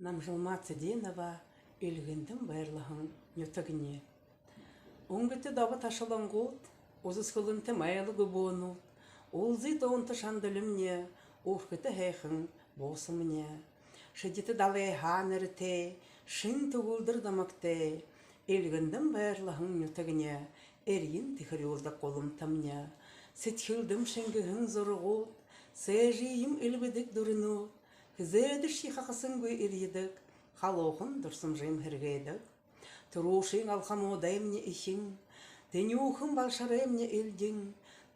Намжылма Цеденова үлгіндім байырлығын нөтігіне. Оңбетті дабы ташылан ғод, озысқылынты майлы гүбону, олзы тоғынты шандылымне, офкеті хэйхын босымне. Шедеті далай ханырыте, шын тұғылдыр дамакте, үлгіндім байырлығын нөтігіне, әрген тихір олды қолым тамне. Сетхілдім шынгығын зоры ғод, сэжейім үлбедік дұрыну, Хызэдыр шихақасын гөй иридік, халоқын дұрсым жайым хіргейдік. Тұрушың алхамодаймне ишің, тенюхын балшараймне үлдің,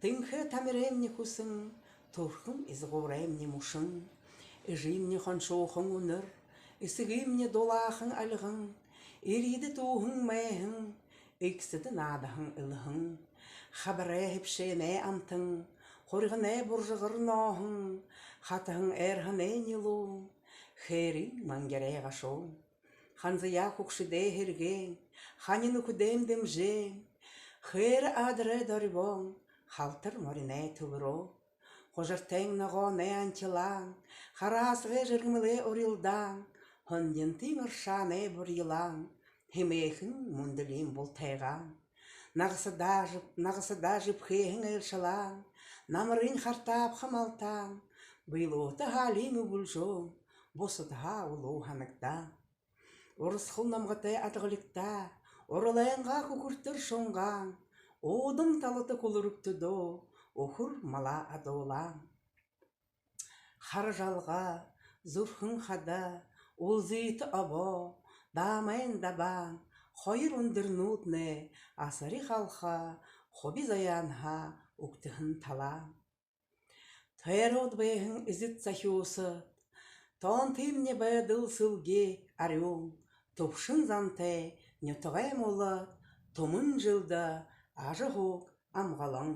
тыңхы тамираймне кусың, тұрхын изғораймне мушың. Ижимне ханшоқын ұныр, ісігімне долахын алғың, ириді туғын мәйхің, иксіді надахын ылғың. Хабарай хіпшейне антың, Хорғыне бұржығыр нахың, хатығың әрғыне нилу, херің мангерей ғашоң. Ханзыя құқшыде херген, ханины күдемдім жен, хер адыры дарибон, халтыр морине түбіро. Қожыртен нағоне антилан, харасғы жыргмыле орилдан, хондентің ұршане бұр елан, хемейхін мұндылим бұл тайған. Нағысы дажып хейхін әлшалан, намырын хартап хамалтан, Бұйлуыты халин ұбылжон, босыдыға ұлу ханықта. Орысқыл намғытай атығылықта, орылайынға күкірттір шоңған, Одым талыты күлірікті до, оқыр мала адолан. Хар жалға, зұрхын хада, олзыйты або, дамайын дабан, Хойыр өндір нұтны, асыры қалға, хоби заянға, ұқтығын талан. Тайрод бэйхын изит цахиосыт, Тон тымне бэдыл сылге арёң, Топшын зантай, нетығай молы, Томын жылда, ажығық амғалың.